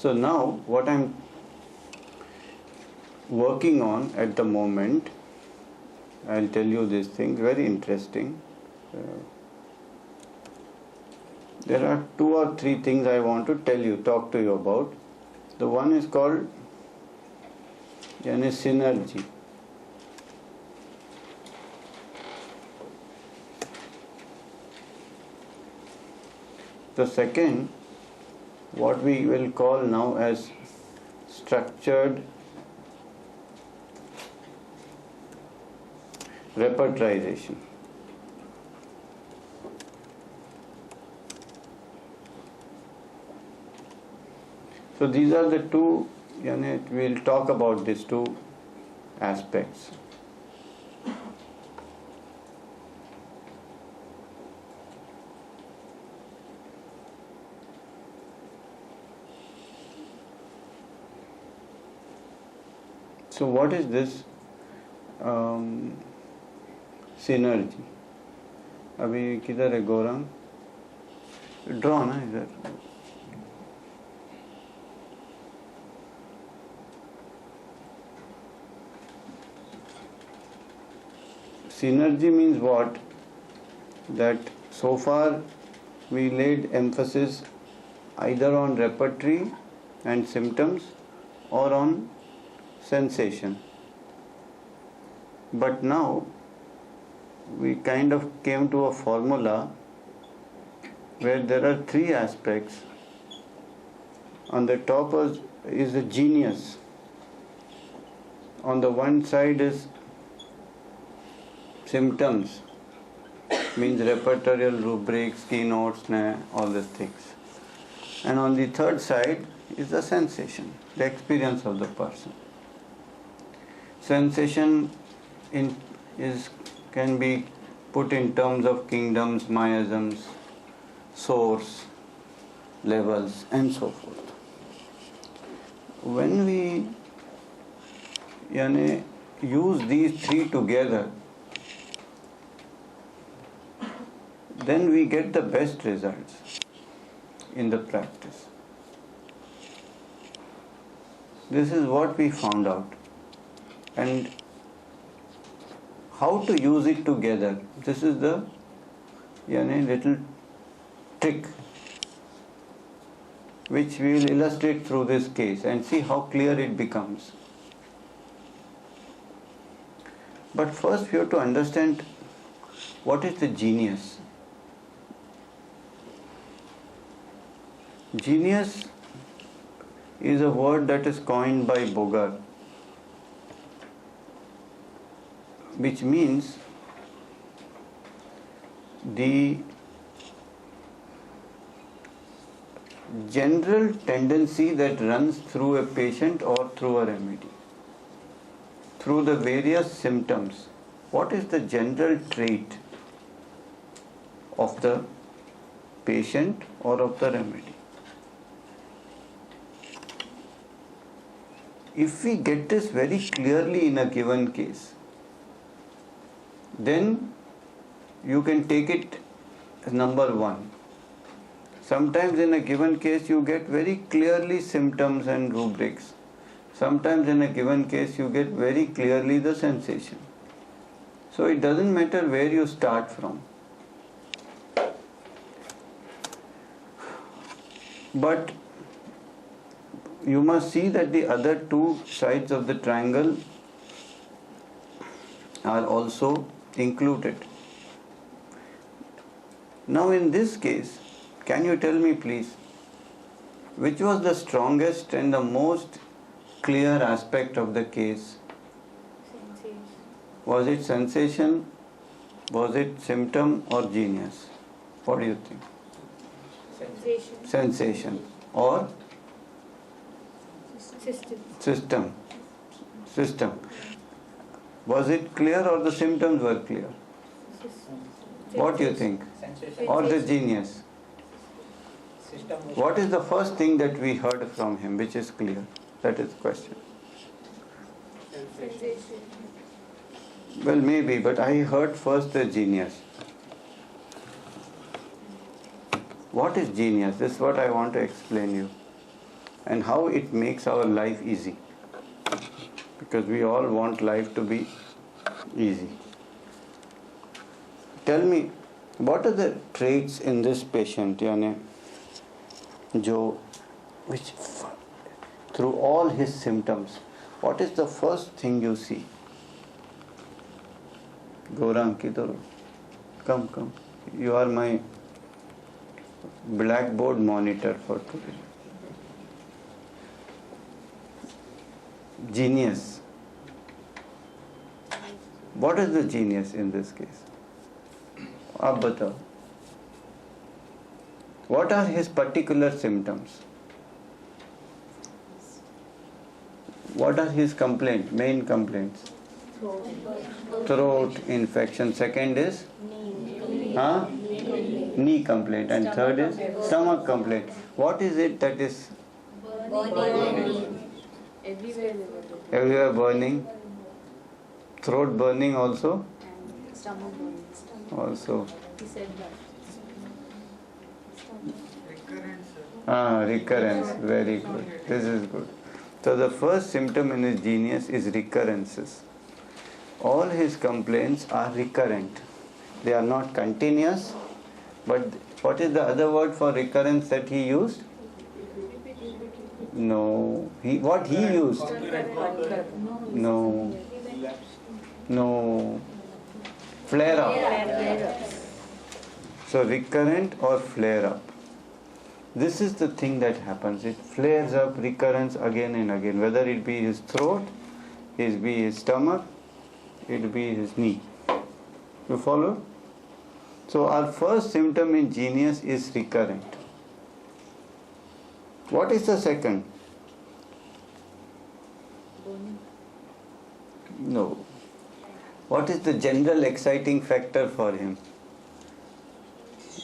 So now what I'm working on at the moment, I'll tell you these things, very interesting. There are 2 or 3 things I want to talk to you about. The one is called synergy. The second, what we will call now as structured repertorization. So these are the 2, we'll talk about these 2 aspects. So what is this synergy? अभी किधर है Gaurang? Draw ना इधर. Synergy means what? That so far we laid emphasis either on repertory and symptoms or on sensation. But now we kind of came to a formula where there are 3 aspects. On the top is the genius. On the one side is symptoms, means repertorial rubrics, keynotes, all these things. And on the third side is the sensation, the experience of the person. Sensation can be put in terms of kingdoms, miasms, source, levels, and so forth. When we use these 3 together, then we get the best results in the practice. This is what we found out. And how to use it together, this is the little trick which we will illustrate through this case and see how clear it becomes. But first we have to understand what is the genius. Genius is a word that is coined by Bogar, which means the general tendency that runs through a patient or through a remedy, through the various symptoms. What is the general trait of the patient or of the remedy? If we get this very clearly in a given case, then you can take it as number 1. Sometimes in a given case you get very clearly symptoms and rubrics. Sometimes in a given case you get very clearly the sensation. So it doesn't matter where you start from. But you must see that the other 2 sides of the triangle are also included. Now in this case, can you tell me please, which was the strongest and the most clear aspect of the case? Sensation. Was it sensation? Was it symptom or genius? What do you think? Sensation. Sensation. Or? System. Was it clear or the symptoms were clear? What do you think? Sensation. Or the genius? What is the first thing that we heard from him which is clear? That is the question. Sensation. Well, maybe, but I heard first the genius. What is genius? This is what I want to explain you. and how it makes our life easy. Because we all want life to be easy. Tell me, what are the traits in this patient, which through all his symptoms, what is the first thing you see? Gaurang, kidhar? Come. You are my blackboard monitor for today. Genius. What is the genius in this case? Aap batao. What are his particular symptoms? What are his main complaints? Throat infection. Second is? Knee complaint. And third is? Stomach complaint. What is it that is? Everywhere burning. Throat burning also? Stomach burning. Also. He said that. Recurrence. Very good. This is good. So the first symptom in his genius is recurrences. All his complaints are recurrent. They are not continuous. But what is the other word for recurrence that he used? No. What he used? No. Flare up. So recurrent or flare up. This is the thing that happens. It flares up, recurrence again and again. Whether it be his throat, it be his stomach, it be his knee. You follow? So our first symptom in genius is recurrent. What is the second? No. What is the general exciting factor for him?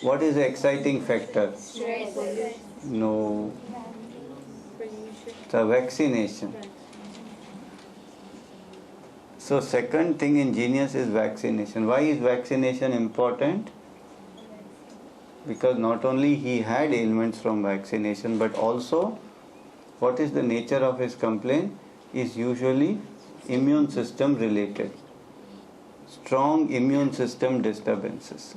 What is the exciting factor? No. The vaccination. So second thing in genius is vaccination. Why is vaccination important? Because not only he had ailments from vaccination, but also what is the nature of his complaint is usually immune system related. Strong immune system disturbances.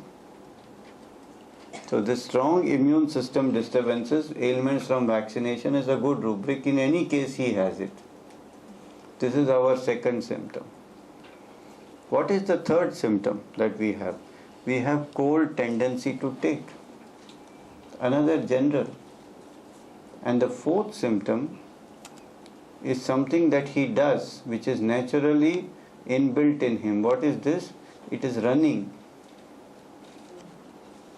So this strong immune system disturbances, ailments from vaccination is a good rubric. In any case he has it. This is our second symptom. What is the third symptom that we have? We have cold tendency to take. Another general. And the fourth symptom is something that he does, which is naturally inbuilt in him. What is this? It is running.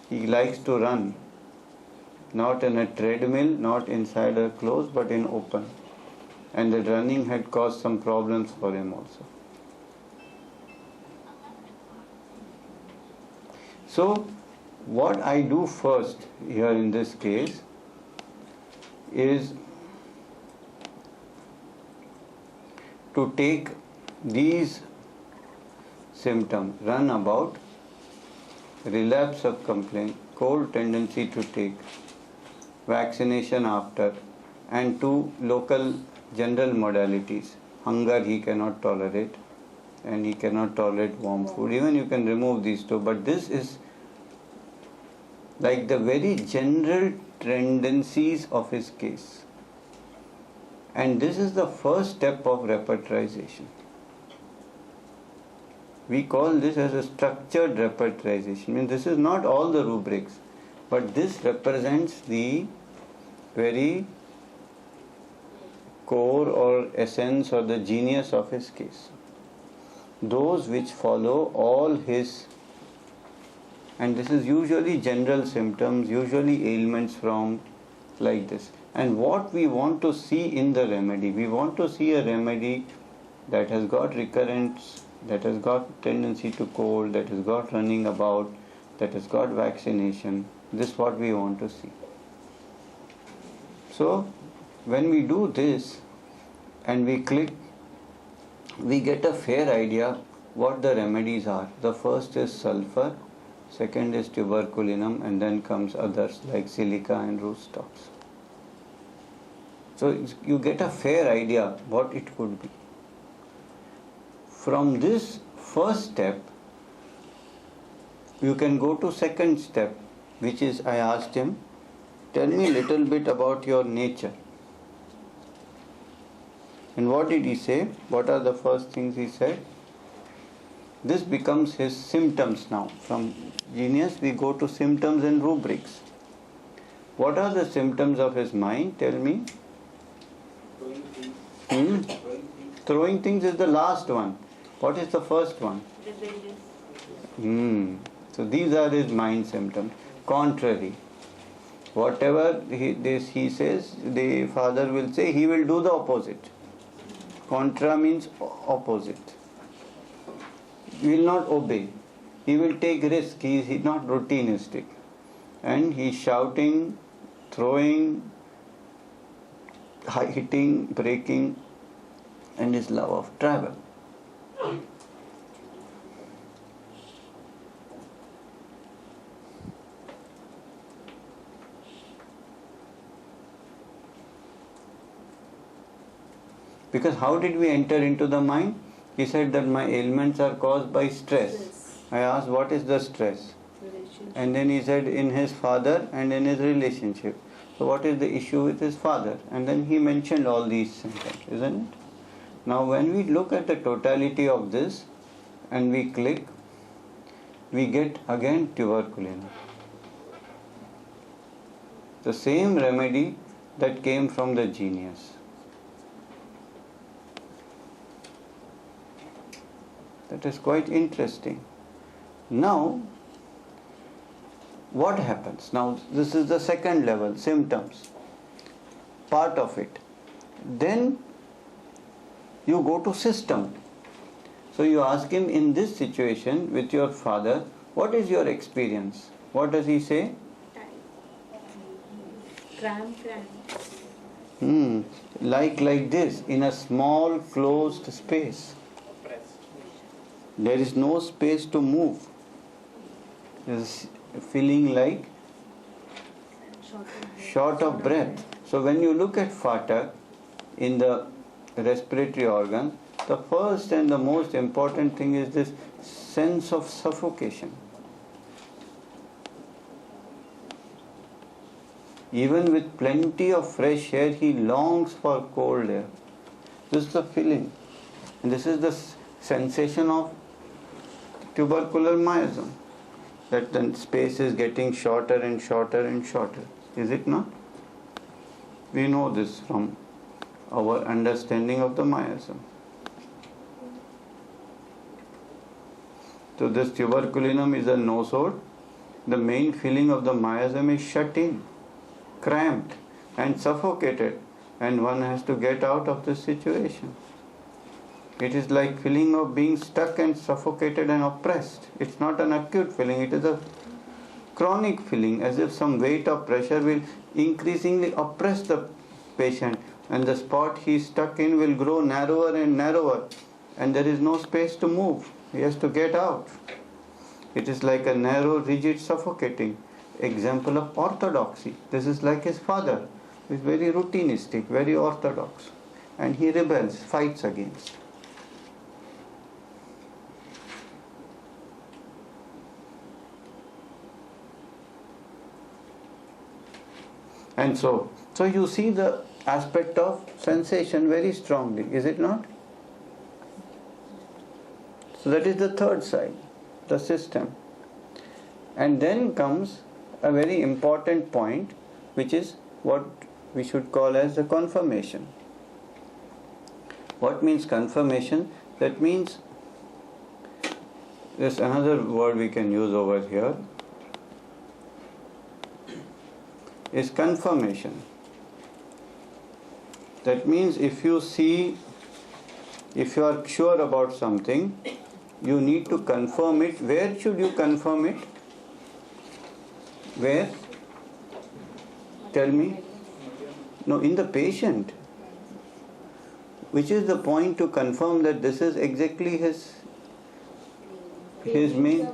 He likes to run. Not in a treadmill, not inside a closed, but in open. And the running had caused some problems for him also. So, what I do first here in this case is to take these symptoms, run about, relapse of complaint, cold tendency to take, vaccination after, and two local general modalities. Hunger he cannot tolerate, and he cannot tolerate warm food. Even you can remove these two, but this is like the very general tendencies of his case. And this is the first step of repertorization. We call this as a structured repertorization. I mean, this is not all the rubrics, but this represents the very core or essence or the genius of his case. Those which follow all his, and this is usually general symptoms, usually ailments from like this. And what we want to see in the remedy, we want to see a remedy that has got recurrence, that has got tendency to cold, that has got running about, that has got vaccination. This is what we want to see. So, when we do this and we click, we get a fair idea what the remedies are. The first is sulfur, second is tuberculinum, and then comes others like silica and root stocks. So you get a fair idea what it could be. From this first step, you can go to second step, which is, I asked him, tell me a little bit about your nature. And what did he say? What are the first things he said? This becomes his symptoms now. From genius we go to symptoms and rubrics. What are the symptoms of his mind? Tell me. Throwing things is the last one. What is the first one? So these are his mind symptoms. Contrary. Whatever he says, the father will say, he will do the opposite. Contra means opposite. He will not obey. He will take risk. He is not routinistic. And he is shouting, throwing, hitting, breaking, and his love of travel. Because how did we enter into the mind? He said that my ailments are caused by stress. I asked, what is the stress? And then he said, in his father and in his relationship. So what is the issue with his father? And then he mentioned all these symptoms, isn't it? Now when we look at the totality of this and we click, we get again tuberculosis. The same remedy that came from the genius. That is quite interesting. Now, what happens? Now, this is the second level, symptoms, part of it. Then, you go to system. So, you ask him, in this situation with your father, what is your experience? What does he say? Cramp. Like this, in a small closed space. There is no space to move. There is feeling like short of breath. So when you look at Fata in the respiratory organ, the first and the most important thing is this sense of suffocation. Even with plenty of fresh air, he longs for cold air. This is the feeling. And this is the sensation of tubercular miasm. That the space is getting shorter and shorter and shorter. Is it not? We know this from our understanding of the miasm. So this tuberculinum is a nosode. The main feeling of the miasm is shut in, cramped and suffocated, and one has to get out of this situation. It is like feeling of being stuck and suffocated and oppressed. It's not an acute feeling, it is a chronic feeling, as if some weight of pressure will increasingly oppress the patient, and the spot he is stuck in will grow narrower and narrower, and there is no space to move. He has to get out. It is like a narrow, rigid, suffocating example of orthodoxy. This is like his father, who is very routinistic, very orthodox, and he rebels, fights against. And so you see the aspect of sensation very strongly, is it not? So that is the third side, the system. And then comes a very important point, which is what we should call as the confirmation. What means confirmation? That means, there's another word we can use over here, is confirmation. That means if you are sure about something, you need to confirm it. Where should you confirm it? Where? Tell me. No, in the patient. Which is the point to confirm that this is exactly his main?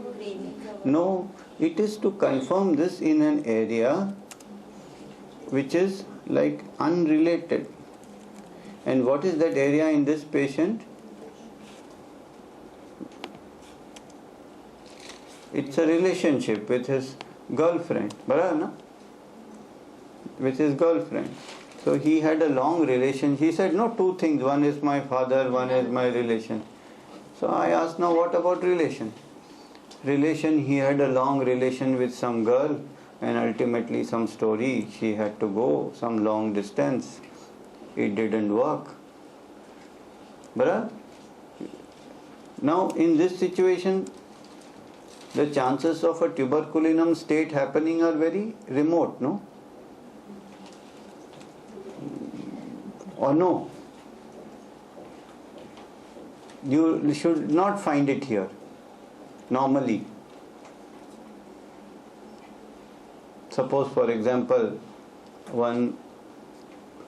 No, it is to confirm this in an area which is like unrelated. And what is that area in this patient? It's a relationship with his girlfriend, barabar na? With his girlfriend. So he had a long relation. He said, no, two things. One is my father, one is my relation. So I asked, now what about relation? Relation, he had a long relation with some girl, and ultimately some story. She had to go some long distance. It didn't work. Barabar? Now in this situation, the chances of a tuberculinum state happening are very remote, no? Or no? You should not find it here, normally. Suppose, for example, one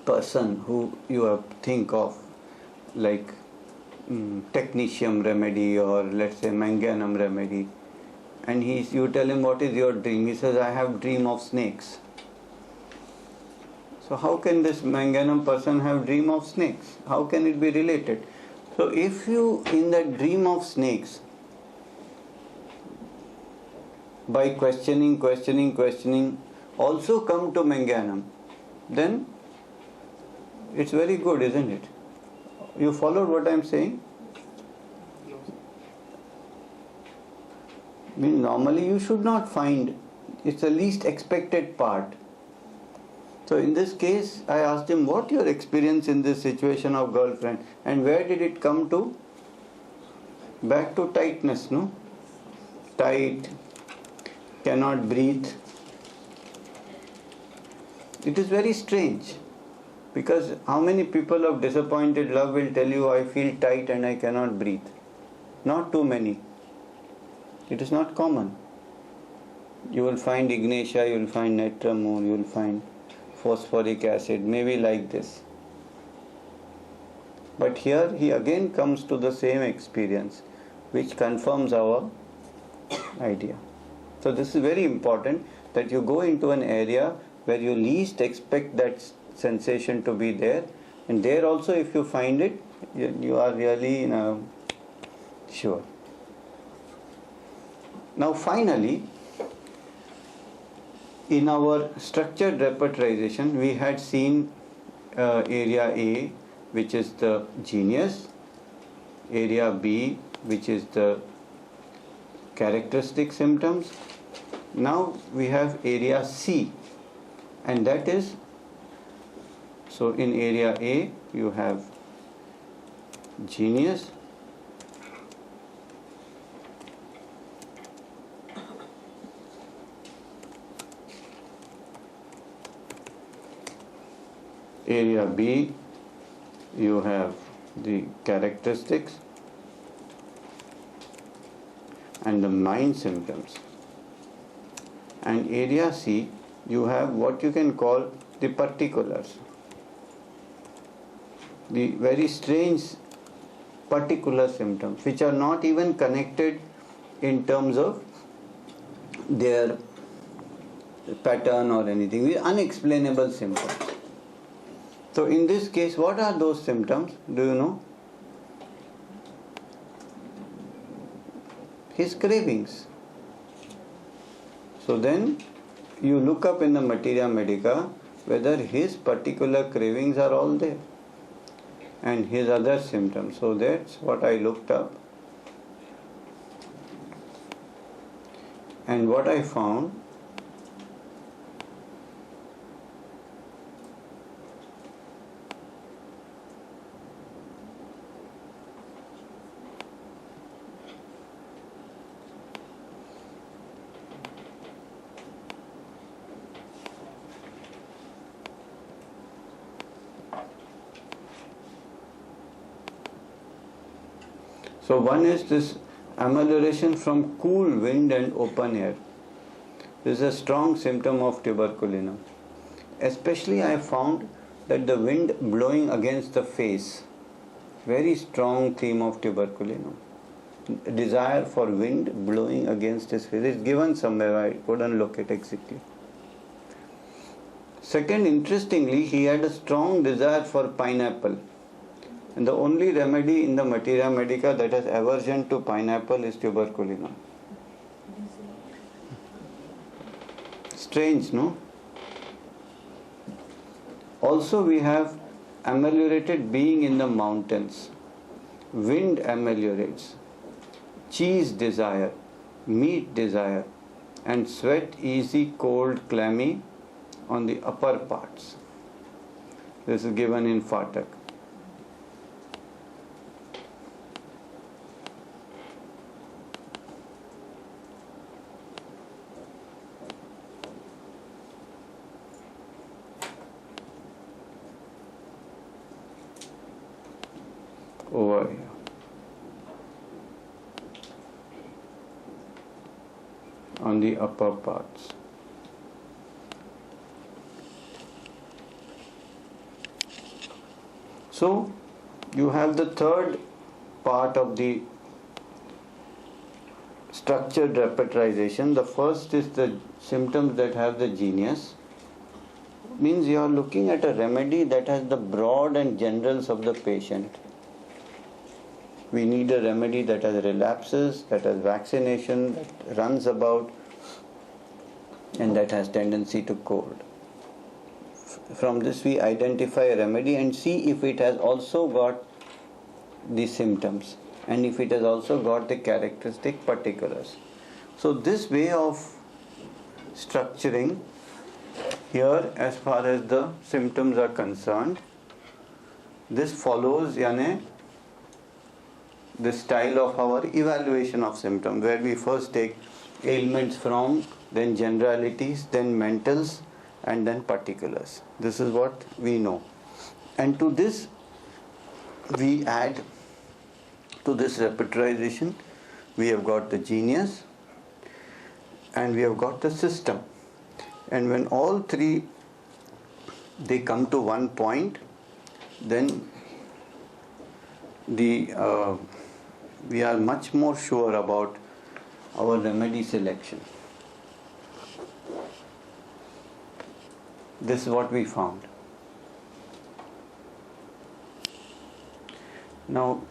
person who you have think of, like technetium remedy or let's say manganum remedy, and you tell him, what is your dream? He says, I have dream of snakes. So how can this manganum person have dream of snakes? How can it be related? So if you in that dream of snakes, by questioning, also come to manganum, then it's very good, isn't it? You followed what I'm saying? I mean, normally you should not find, it's the least expected part. So in this case, I asked him, what your experience in this situation of girlfriend, and where did it come to? Back to tightness, no? Tight, cannot breathe. It is very strange, because how many people of disappointed love will tell you, I feel tight and I cannot breathe? Not too many. It is not common. You will find Ignatia, you will find Netramone, you will find phosphoric acid, maybe like this. But here he again comes to the same experience, which confirms our idea. So this is very important, that you go into an area where you least expect that sensation to be there, and there also if you find it, you are really sure. Now finally, in our structured repertorization, we had seen area A, which is the genius, area B, which is the characteristic symptoms. Now we have area C, and that is, so in area A you have genius, area B you have the characteristics and the mind symptoms, and area C you have what you can call the particulars, the very strange particular symptoms which are not even connected in terms of their pattern or anything, the unexplainable symptoms. So in this case, what are those symptoms? Do you know? His cravings. So then you look up in the materia medica whether his particular cravings are all there and his other symptoms. So that's what I looked up, and what I found, so one is this amelioration from cool wind and open air. This is a strong symptom of tuberculinum. Especially I found that the wind blowing against the face, very strong theme of tuberculinum. Desire for wind blowing against his face. It's given somewhere, I couldn't look at exactly. Second, interestingly, he had a strong desire for pineapple. And the only remedy in the Materia Medica that has aversion to pineapple is tuberculinum. Strange, no? Also, we have ameliorated being in the mountains. Wind ameliorates. Cheese desire, meat desire, and sweat easy, cold, clammy on the upper parts. This is given in Fatak. Over here. On the upper parts. So, you have the third part of the structured repertorization. The first is the symptoms that have the genius. Means you are looking at a remedy that has the broad and generals of the patient. We need a remedy that has relapses, that has vaccination, that runs about, and that has tendency to cold. From this we identify a remedy and see if it has also got the symptoms and if it has also got the characteristic particulars. So this way of structuring here, as far as the symptoms are concerned, this follows the style of our evaluation of symptoms, where we first take ailments from, then generalities, then mentals, and then particulars. This is what we know. And to this we add, to this repertorization, we have got the genius and we have got the system. And when all three, they come to one point, then we are much more sure about our remedy selection. This is what we found. Now,